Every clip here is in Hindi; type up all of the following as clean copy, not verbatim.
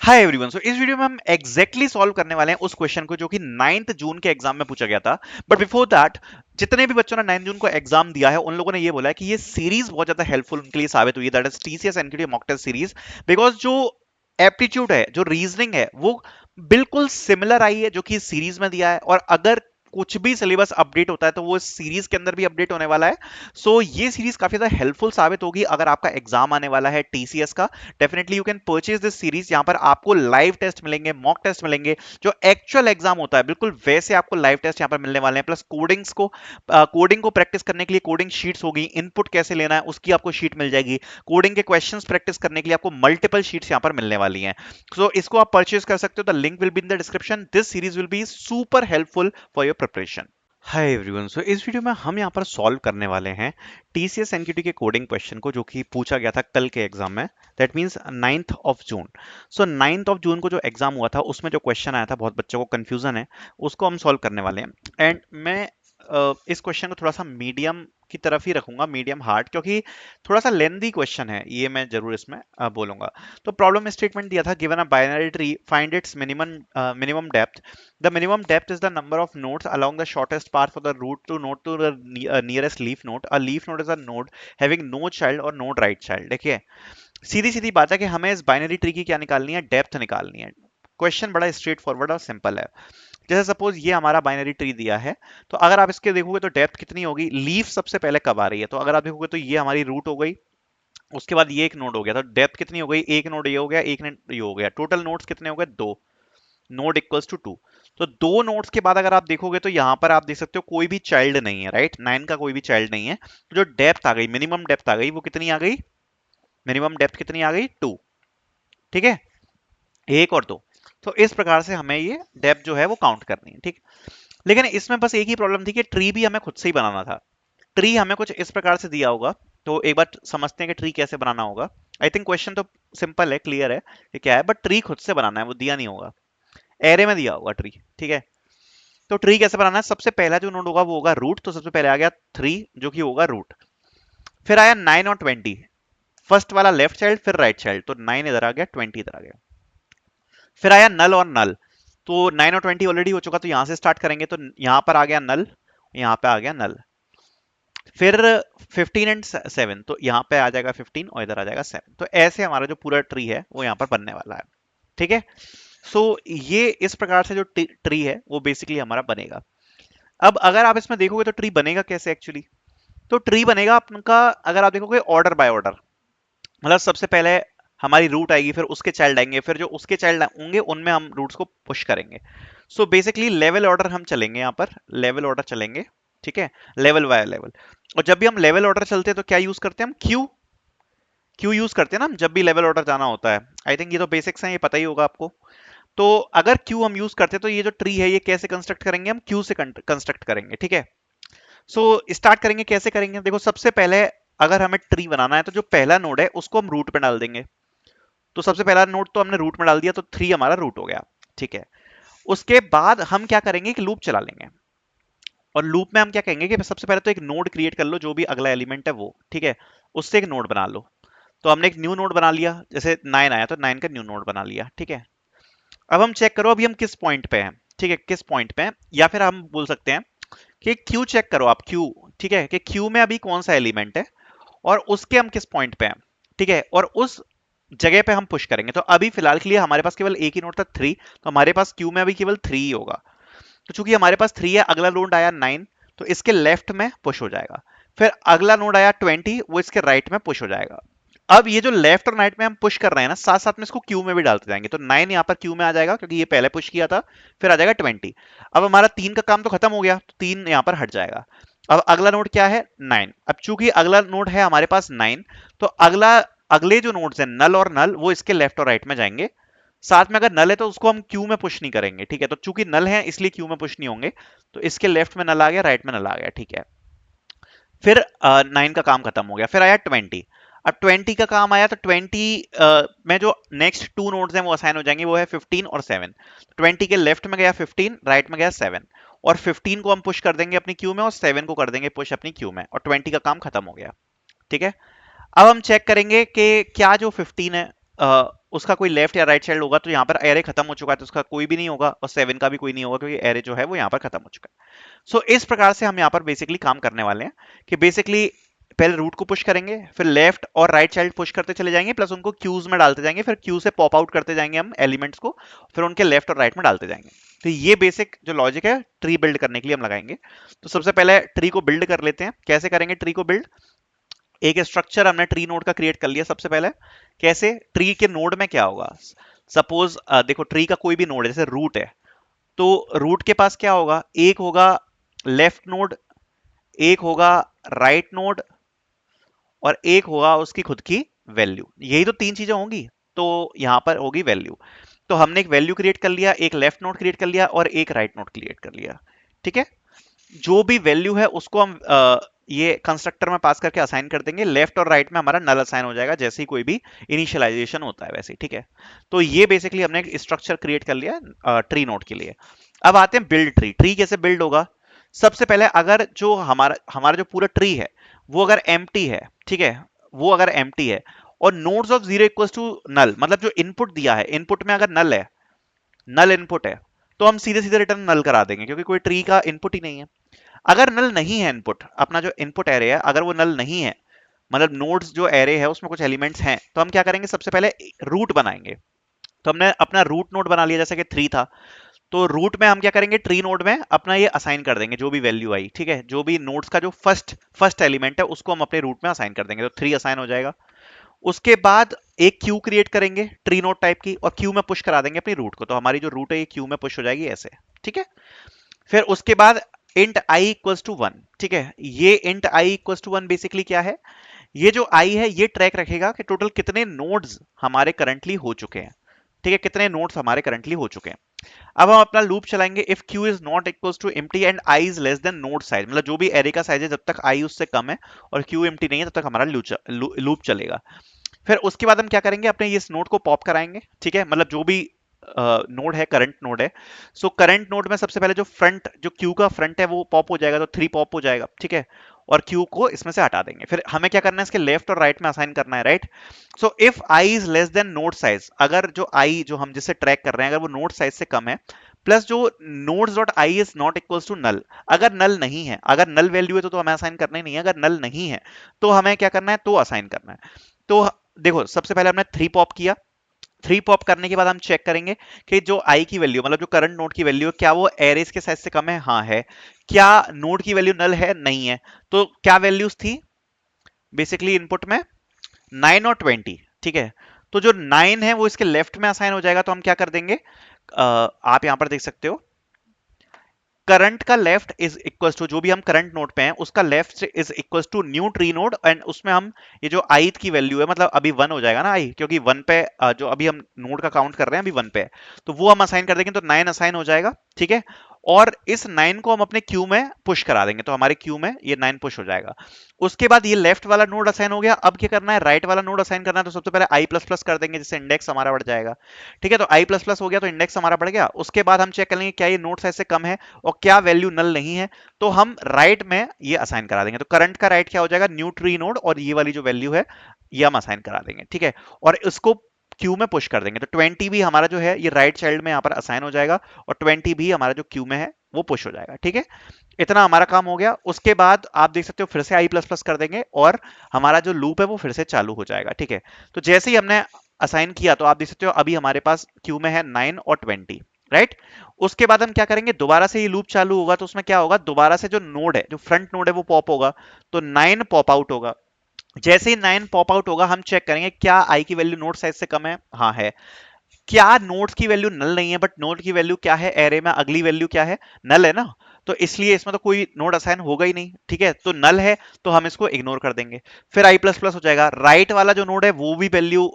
हाय एवरीवन। सो इस वीडियो में हम एग्जैक्टली सॉल्व करने वाले हैं उस क्वेश्चन को जो कि 9th जून के एग्जाम में पूछा गया था। बट बिफोर दैट, जितने भी बच्चों ने 9 जून को एग्जाम दिया है उन लोगों ने ये बोला है कि ये सीरीज बहुत ज्यादा हेल्पफुल उनके लिए साबित हुई है, that is TCS NQT mock test series. Because जो एप्टीट्यूड है, जो रीजनिंग है, वो बिल्कुल सिमिलर आई है जो कि सीरीज में दिया है। और अगर कुछ भी सिलेबस अपडेट होता है तो वो सीरीज के अंदर भी अपडेट होने वाला है। सो ये सीरीज काफी ज्यादा हेल्पफुल साबित होगी अगर आपका एग्जाम आने वाला है टीसीएस का। Definitely you can purchase this series. यहाँ पर आपको लाइव टेस्ट मिलेंगे, मॉक टेस्ट मिलेंगे, जो एक्चुअल एग्जाम होता है बिल्कुल वैसे आपको लाइव टेस्ट यहाँ पर मिलने वाले हैं। प्लस कोडिंग को प्रैक्टिस करने के लिए कोडिंग शीट्स होगी, इनपुट कैसे लेना है उसकी आपको शीट मिल जाएगी। कोडिंग के क्वेश्चंस प्रैक्टिस करने के लिए आपको मल्टीपल शीट्स यहाँ पर मिलने वाली हैं। सो इसको आप परचेज कर सकते हो, the link will be in the description. This series will be super helpful for your preparation. Hi everyone. So इस वीडियो में हम यहाँ पर सॉल्व करने वाले हैं टीसीएस एनक्यूटी के कोडिंग क्वेश्चन को जो कि पूछा गया था कल के एग्जाम में, that means 9th of June. So 9th of June को जो एग्जाम हुआ था उसमें जो क्वेश्चन आया था, बहुत बच्चों को कंफ्यूजन है, उसको हम सॉल्व करने वाले हैं। एंड मैं इस क्वेश्चन को थोड़ा सा मीडियम की तरफ ही रखूंगा, मीडियम हार्ड, क्योंकि थोड़ा सा लेंदी क्वेश्चन है ये, मैं जरूर इसमें बोलूंगा। तो प्रॉब्लम स्टेटमेंट दिया था, given a binary tree, find its minimum depth. The minimum depth is the number of nodes along the shortest path for the root to node to the nearest leaf node. A leaf node is a node having no child or node right child. देखिए, सीधी सीधी बात है कि हमें इस बाइनरी ट्री की क्या निकालनी है, डेप्थ निकालनी है। क्वेश्चन बड़ा स्ट्रेट फॉरवर्ड और सिंपल है। जैसे सपोज ये हमारा बाइनरी ट्री दिया है, तो अगर आप इसके देखोगे तो डेप्थ कितनी होगी, लीफ सबसे पहले कब आ रही है, तो अगर आप देखोगे तो ये हमारी रूट हो गई, उसके बाद ये एक नोड हो गया, तो डेप्थ कितनी हो गई, एक नोड ये हो गया, एक नोड ये हो गया, टोटल नोड्स कितने हो गए, दो। Node equals to two. तो दो नोड्स के बाद अगर आप देखोगे तो यहां पर आप देख सकते हो कोई भी चाइल्ड नहीं है, राइट, 9 का कोई भी चाइल्ड नहीं है। तो जो डेप्थ आ गई, मिनिमम डेप्थ आ गई, वो कितनी आ गई, मिनिमम डेप्थ कितनी आ गई, टू। ठीक है, एक और दो। तो इस प्रकार से हमें ये डेप्थ जो है वो काउंट करनी है, ठीक। लेकिन इसमें बस एक ही प्रॉब्लम थी कि ट्री भी हमें खुद से ही बनाना था। ट्री हमें कुछ इस प्रकार से दिया होगा, तो एक बार समझते हैं कि ट्री कैसे बनाना होगा। आई थिंक क्वेश्चन तो सिंपल है, क्लियर है कि क्या है, बट ट्री खुद से बनाना है, वो दिया नहीं होगा, एरे में दिया होगा ट्री। ठीक है, तो ट्री कैसे बनाना है, सबसे पहला जो नोड होगा वो होगा रूट, तो सबसे पहले आ गया 3 जो कि होगा रूट। फिर आया 9 और 20, फर्स्ट वाला लेफ्ट चाइल्ड फिर राइट चाइल्ड, तो 9 इधर आ गया, 20 इधर आ गया। फिर आया नल और नल, तो 9 और 20 ऑलरेडी हो चुका, तो यहां से स्टार्ट करेंगे, तो यहां पर आ गया नल, यहां पे आ गया नल। फिर 15 एंड 7, तो यहां पे आ जाएगा 15 और इधर आ जाएगा 7। तो ऐसे हमारा जो पूरा ट्री है वो यहां पर बनने वाला है। ठीक है, सो ये इस प्रकार से जो ट्री है वो बेसिकली हमारा बनेगा। अब अगर आप इसमें देखोगे तो ट्री बनेगा कैसे एक्चुअली, तो ट्री बनेगा आपका, अगर आप देखोगे ऑर्डर बाय ऑर्डर, मतलब सबसे पहले हमारी रूट आएगी, फिर उसके चाइल्ड आएंगे, फिर जो उसके चाइल्ड होंगे उनमें हम रूट्स को पुश करेंगे। सो बेसिकली लेवल ऑर्डर हम चलेंगे, यहाँ पर लेवल ऑर्डर चलेंगे। ठीक है, लेवल बाय लेवल। और जब भी हम लेवल ऑर्डर चलते हैं तो क्या यूज करते हैं हम, क्यू। क्यू यूज करते हैं ना हम जब भी लेवल ऑर्डर जाना होता है। आई थिंक ये तो बेसिक्स हैं, ये पता ही होगा आपको। तो अगर क्यू हम यूज करते हैं तो ये जो ट्री है ये कैसे कंस्ट्रक्ट करेंगे, हम क्यू से कंस्ट्रक्ट करेंगे। ठीक है, सो स्टार्ट करेंगे, कैसे करेंगे, देखो सबसे पहले अगर हमें ट्री बनाना है तो जो पहला नोड है उसको हम रूट में डाल देंगे। तो सबसे पहला नोड तो हमने रूट में डाल दिया, तो 3 हमारा रूट हो गया। ठीक है, उसके बाद हम क्या करेंगे कि लूप चला लेंगे, और लूप में हम क्या कहेंगे कि सबसे पहले तो एक नोड क्रिएट कर लो, जो भी अगला एलिमेंट है वो। ठीक है, उससे एक नोड बना लो। तो हमने एक न्यू नोड बना लिया, जैसे 9 आया तो 9 का न्यू नोड बना लिया। ठीक है, अब हम चेक करो अभी हम किस पॉइंट पे हैं। ठीक है, किस पॉइंट पे हैं, या फिर हम बोल सकते हैं कि क्यू चेक करो आप, क्यू। ठीक है, कि क्यू में अभी कौन सा एलिमेंट है और उसके हम किस पॉइंट पे हैं। ठीक है, और उस जगह पे हम पुश करेंगे। तो अभी फिलहाल के लिए हमारे पास केवल एक ही नोड था, 3, तो हमारे पास क्यू में अभी केवल 3 ही होगा। तो चूंकि हमारे पास 3 है, अगला नोड आया 9, तो इसके लेफ्ट में पुश हो जाएगा। फिर अगला नोड आया 20, वो इसके राइट में पुश हो जाएगा। अब ये जो लेफ्ट और राइट में हम पुश कर रहे हैं ना, साथ साथ में इसको क्यू में भी डालते जाएंगे, तो 9 यहाँ पर क्यू में आ जाएगा क्योंकि ये पहले पुश किया था। फिर आ जाएगा 20। अब हमारा 3 का काम तो खत्म हो गया, तो 3 यहाँ पर हट जाएगा। अब अगला नोड क्या है, 9। अब चूंकि अगला नोड है हमारे पास 9, तो अगले जो नोड्स हैं नल और नल, वो इसके लेफ्ट और राइट में जाएंगे। साथ में अगर नल है तो उसको हम क्यू में पुश नहीं करेंगे। ठीक है, तो चूंकि नल है इसलिए क्यू में पुश नहीं होंगे, तो इसके लेफ्ट में नल आ गया, राइट में नल आ गया। ठीक है, फिर 9 का काम खत्म हो गया, फिर आया 20। अब 20 का काम आया, तो 20 में जो नेक्स्ट टू नोड्स हैं वो असाइन हो जाएंगे, वो है 15 और 7। 20 के लेफ्ट में गया 15, राइट में गया 7, और 15 को हम पुश कर देंगे अपनी क्यू में और 7 को कर देंगे पुश अपनी क्यू में, और 20 का काम खत्म हो गया। ठीक है, अब हम चेक करेंगे कि क्या जो 15 है उसका कोई लेफ्ट या राइट चाइल्ड होगा, तो यहाँ पर एरे खत्म हो चुका है, तो उसका कोई भी नहीं होगा, और 7 का भी कोई नहीं होगा, क्योंकि एरे जो है वो यहाँ पर खत्म हो चुका है। सो इस प्रकार से हम यहाँ पर बेसिकली काम करने वाले हैं कि बेसिकली पहले रूट को पुश करेंगे, फिर लेफ्ट और राइट चाइल्ड पुश करते चले जाएंगे, प्लस उनको क्यूज में डालते जाएंगे, फिर क्यू से पॉप आउट करते जाएंगे हम एलिमेंट्स को, फिर उनके लेफ्ट और राइट में डालते जाएंगे। तो ये बेसिक जो लॉजिक है ट्री बिल्ड करने के लिए हम लगाएंगे। तो सबसे पहले ट्री को बिल्ड कर लेते हैं। कैसे करेंगे ट्री को बिल्ड? एक स्ट्रक्चर हमने ट्री नोड का क्रिएट कर लिया सबसे पहले। कैसे? ट्री के नोड में क्या होगा, सपोज देखो ट्री का कोई भी नोड है, जैसे रूट है, तो रूट के पास क्या होगा, एक होगा लेफ्ट नोड, एक होगा राइट नोड, और एक होगा उसकी खुद की वैल्यू। यही तो तीन चीजें होंगी, तो यहां पर होगी वैल्यू। तो हमने एक वैल्यू क्रिएट कर लिया, एक लेफ्ट नोड क्रिएट कर लिया, और एक राइट नोड क्रिएट कर लिया। ठीक है, जो भी वैल्यू है उसको हम ये कंस्ट्रक्टर में पास करके असाइन कर देंगे। लेफ्ट और राइट में हमारा नल असाइन हो जाएगा जैसे ही कोई भी इनिशियलाइजेशन होता है वैसे ही। ठीक है, तो ये बेसिकली हमने एक स्ट्रक्चर क्रिएट कर लिया ट्री नोड के लिए। अब आते हैं बिल्ड ट्री। ट्री कैसे बिल्ड होगा? सबसे पहले अगर जो हमारा हमारा जो पूरा ट्री है वो अगर एम्प्टी है, ठीक है, वो अगर एम्प्टी है और nodes of zero equals to null, मतलब जो इनपुट दिया है, इनपुट में अगर नल है, नल इनपुट है, तो हम सीधे सीधे रिटर्न नल करा देंगे, क्योंकि कोई ट्री का इनपुट ही नहीं है। अगर नल नहीं है इनपुट, अपना जो इनपुट एरे है अगर वो नल नहीं है, मतलब नोड्स जो एरे है उसमें कुछ एलिमेंट्स हैं, तो हम क्या करेंगे, सबसे पहले रूट बनाएंगे। तो हमने अपना रूट नोड बना लिया, जैसे कि 3 था, तो रूट में हम क्या करेंगे, ट्री नोड में अपना ये असाइन कर देंगे जो भी वैल्यू आई। ठीक है, जो भी नोड्स का जो फर्स्ट फर्स्ट एलिमेंट है उसको हम अपने रूट में असाइन कर देंगे, तो 3 असाइन हो जाएगा। उसके बाद एक क्यू क्रिएट करेंगे ट्री नोड टाइप की, और क्यू में पुश करा देंगे अपनी रूट को, तो हमारी जो रूट है ये क्यू में पुश हो जाएगी ऐसे। ठीक है, फिर उसके बाद इंट आई इक्वल्स टू 1। ठीक है, ये int i equals to 1 basically क्या है, ये जो आई है ये ट्रैक रखेगा कि टोटल कितने नोड्स हमारे करंटली हो चुके हैं। ठीक है, कितने नोड्स हमारे करंटली हो चुके हैं। अब हम अपना लूप चलाएंगे, if q is not equals to empty and i is less than node size, मतलब जो भी एरे का साइज है जब तक i उससे कम है और q एम्प्टी नहीं है तब तक हमारा लूप चलेगा। फिर उसके बाद हम क्या करेंगे, अपने इस नोड को पॉप कराएंगे। ठीक है, मतलब जो भी नोड है, करंट नोड है, सो करंट नोड में सबसे पहले जो फ्रंट, जो क्यू का फ्रंट है वो पॉप हो जाएगा, तो 3 पॉप हो जाएगा। ठीक है, और क्यू को इसमें से हटा देंगे। फिर हमें क्या करना है, इसके लेफ्ट और राइट में असाइन करना है, right. So if I is less than node size, अगर जो आई जो हम जिससे ट्रैक कर रहे हैं अगर वो नोड साइज से कम है, प्लस जो nodes dot i is not equals to null, अगर नल नहीं है, अगर नल वैल्यू है तो हमें असाइन करना ही नहीं है, अगर नल नहीं है तो हमें क्या करना है, तो असाइन करना है। तो देखो सबसे पहले हमने 3 पॉप किया। 3 पॉप करने के बाद हम चेक करेंगे कि जो आई की वैल्यू, मतलब जो करंट नोड की वैल्यू है, क्या वो एरेस के साइज से कम है? हाँ है। क्या नोड की वैल्यू नल है? नहीं है। तो क्या वैल्यूज थी बेसिकली इनपुट में? 9 और 20। ठीक है, तो जो 9 है वो इसके लेफ्ट में असाइन हो जाएगा, तो हम क्या कर देंगे, आप यहां पर देख सकते हो करंट का लेफ्ट इज इक्वल्स टू, जो भी हम करंट नोड पे हैं उसका left is equals to new tree node, and उसमें हम ये जो आई की वैल्यू है, मतलब अभी 1 हो जाएगा ना आई, क्योंकि 1 पे जो अभी हम नोड का काउंट कर रहे हैं अभी 1 पे है, तो वो हम असाइन कर देंगे, तो 9 असाइन हो जाएगा। ठीक है, और इस 9 को हम अपने क्यू में पुश करा देंगे, तो हमारे क्यू में ये 9 पुश हो जाएगा। उसके बाद ये लेफ्ट वाला नोड असाइन हो गया। अब क्या करना है, राइट वाला नोड असाइन करना है, तो सबसे पहले आई प्लस प्लस कर देंगे, जिससे इंडेक्स हमारा बढ़ जाएगा। ठीक है, तो आई प्लस प्लस हो गया तो इंडेक्स हमारा बढ़ गया। उसके बाद हम चेक कर लेंगे क्या ये नोड साइज से कम है और क्या वैल्यू नल नहीं है, तो हम राइट में ये असाइन करा देंगे। तो करंट का राइट क्या हो जाएगा, न्यू ट्री नोड, और ये वाली जो वैल्यू है ये हम असाइन करा देंगे। ठीक है, और इसको क्यू में पुश कर देंगे, तो 20 भी हमारा जो है ये राइट चाइल्ड में यहाँ पर असाइन हो जाएगा, और 20 भी हमारा जो क्यू में है वो पुश हो जाएगा। ठीक है, इतना हमारा काम हो गया। उसके बाद आप देख सकते हो फिर से आई प्लस प्लस कर देंगे और हमारा जो लूप है वो फिर से चालू हो जाएगा। ठीक है, तो जैसे ही हमने असाइन किया तो आप देख सकते हो अभी हमारे पास क्यू में है 9 और 20, राइट। उसके बाद हम क्या करेंगे, दोबारा से ये लूप चालू होगा, तो उसमें क्या होगा, दोबारा से जो नोड है, जो फ्रंट नोड है वो पॉप होगा, तो 9 पॉप आउट होगा। जैसे ही 9 पॉप आउट होगा हम चेक करेंगे क्या आई की वैल्यू नोड साइज से कम है? हाँ है। क्या नोड्स की वैल्यू नल नहीं है, बट नोड की वैल्यू क्या है, एरे में अगली वैल्यू क्या है, नल है ना, तो इसलिए इसमें तो कोई नोड असाइन होगा ही नहीं। ठीक है, तो नल है तो हम इसको इग्नोर कर देंगे। फिर आई प्लस प्लस हो जाएगा, राइट वाला जो नोड है वो भी वैल्यू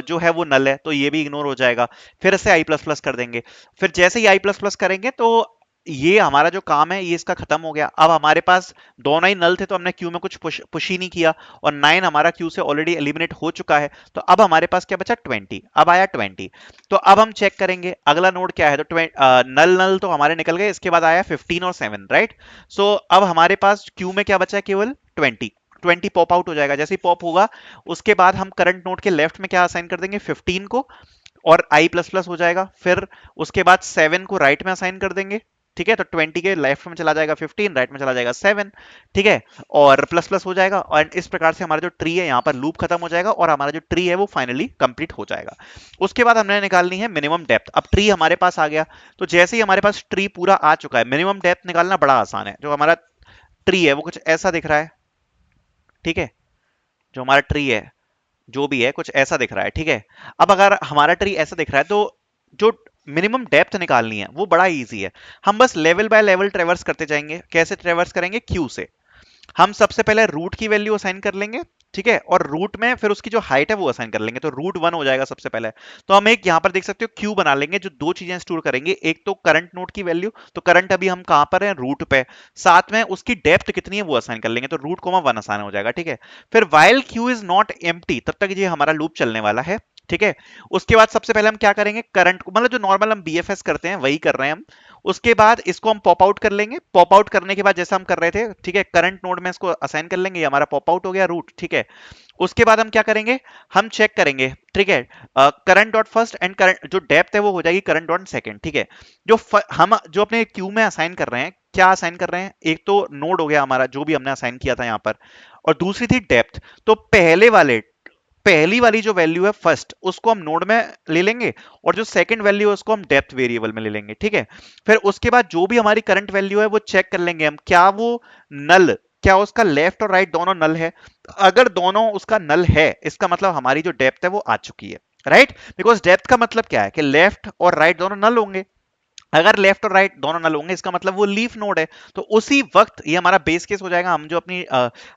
जो है वो नल है, तो ये भी इग्नोर हो जाएगा। फिर से आई प्लस प्लस कर देंगे। फिर जैसे ही आई प्लस प्लस करेंगे तो ये हमारा जो काम है ये इसका खत्म हो गया। अब हमारे पास दोनों ही नल थे, तो हमने क्यू में कुछ पुश ही नहीं किया, और 9 हमारा क्यू से ऑलरेडी एलिमिनेट हो चुका है। तो अब हमारे पास क्या बचा, 20। अब आया 20, तो अब हम चेक करेंगे अगला नोड क्या है, तो नल नल तो हमारे निकल गए। इसके बाद आया 15 और 7, राइट। सो अब हमारे पास क्यू में क्या बचा है, केवल 20। 20 पॉप आउट हो जाएगा। जैसे ही पॉप होगा उसके बाद हम करंट नोड के लेफ्ट में क्या असाइन कर देंगे, 15 को, और आई प्लस प्लस हो जाएगा। फिर उसके बाद 7 को राइट में असाइन कर देंगे, ठीक है, तो 20 के लेफ्ट में चला जाएगा 15, राइट में चला जाएगा 7, ठीक है, और प्लस प्लस हो जाएगा। और इस प्रकार से हमारा जो ट्री है यहाँ पर लूप खत्म हो जाएगा और हमारा जो ट्री है वो फाइनली कंप्लीट हो जाएगा। उसके बाद हमने निकालनी है मिनिमम डेप्थ। अब ट्री हमारे पास आ गया, तो जैसे ही हमारे पास ट्री पूरा आ चुका है, मिनिमम डेप्थ निकालना बड़ा आसान है। जो हमारा ट्री है वो कुछ ऐसा दिख रहा है, ठीक है, जो हमारा ट्री है जो भी है कुछ ऐसा दिख रहा है, ठीक है। अब अगर हमारा ट्री ऐसा दिख रहा है तो जो मिनिमम डेप्थ निकालनी है वो बड़ा इजी है। हम बस लेवल बाय लेवल ट्रेवर्स करते जाएंगे। कैसे ट्रेवर्स करेंगे, क्यू से। हम सबसे पहले रूट की वैल्यू असाइन कर लेंगे, ठीक है, और रूट में फिर उसकी जो हाइट है वो असाइन कर लेंगे, तो रूट 1 हो जाएगा सबसे पहले। तो हम एक यहां पर देख सकते हो क्यू बना लेंगे जो दो चीजें स्टोर करेंगे, एक तो करंट नोड की वैल्यू, तो करंट अभी हम कहां पर हैं, रूट पे, साथ में उसकी डेप्थ कितनी है वो असाइन कर लेंगे, तो रूट कोमा 1 असाइन हो जाएगा, ठीक है। फिर while Q is not empty, तब तक ये हमारा लूप चलने वाला है, ठीक है। उसके बाद सबसे पहले हम क्या करेंगे, करंट को, मतलब जो नॉर्मल हम बीएफएस करते हैं वही कर रहे हैं हम। उसके बाद इसको हम पॉप आउट कर लेंगे। पॉप आउट करने के बाद जैसा हम कर रहे थे, ठीक है, करंट नोड में इसको असाइन कर लेंगे, ये हमारा पॉप आउट हो गया रूट, ठीक है। उसके बाद हम क्या करेंगे, हम चेक करेंगे, ठीक है, current dot first and current जो डेप्थ है वो हो जाएगी करंट डॉट सेकंड, ठीक है। हम जो अपने क्यू में असाइन कर रहे हैं, क्या असाइन कर रहे हैं, एक तो नोड हो गया हमारा जो भी हमने असाइन किया था यहाँ पर, और दूसरी थी डेप्थ। तो पहली वाली जो वैल्यू है फर्स्ट, उसको हम नोड में ले लेंगे, और जो सेकंड वैल्यू है उसको हम डेप्थ वेरिएबल में ले लेंगे, ठीक है। फिर उसके बाद जो भी हमारी करंट वैल्यू है वो चेक कर लेंगे हम, क्या वो नल, क्या उसका लेफ्ट और राइट दोनों नल है। अगर दोनों उसका नल है, इसका मतलब हमारी जो डेप्थ है वो आ चुकी है, राइट। बिकॉज डेप्थ का मतलब क्या है कि लेफ्ट और राइट दोनों नल होंगे। अगर लेफ्ट और राइट दोनों नल होंगे इसका मतलब वो लीफ नोड है। तो उसी वक्त ये हमारा बेस केस हो जाएगा, हम जो अपनी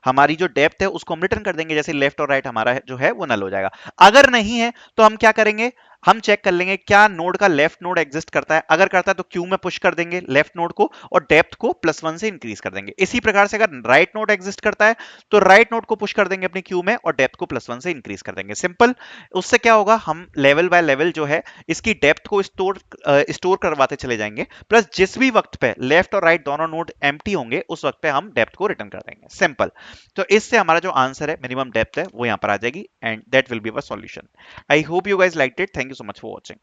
हमारी जो डेप्थ है उसको हम रिटर्न कर देंगे, जैसे लेफ्ट और राइट हमारा जो है वो नल हो जाएगा। अगर नहीं है तो हम क्या करेंगे, हम चेक कर लेंगे क्या नोड का लेफ्ट नोड एग्जिस्ट करता है। अगर करता है तो क्यू में पुश कर देंगे लेफ्ट नोड को, और डेप्थ को +1 से इंक्रीज कर देंगे। इसी प्रकार से अगर राइट नोड एग्जिस्ट करता है तो राइट नोड को पुश कर देंगे अपनी क्यू में, और डेप्थ को +1 से इंक्रीज कर देंगे, सिंपल। उससे क्या होगा, हम लेवल बाय लेवल जो है इसकी डेप्थ को स्टोर करवाते चले जाएंगे। प्लस जिस भी वक्त पे लेफ्ट और राइट दोनों नोड एम्प्टी होंगे उस वक्त पे हम डेप्थ को रिटर्न कर देंगे, सिंपल। तो इससे हमारा जो आंसर है मिनिमम डेप्थ है वो यहाँ पर आ जाएगी, and that will be our solution. I hope you guys liked it. Thank you so much for watching.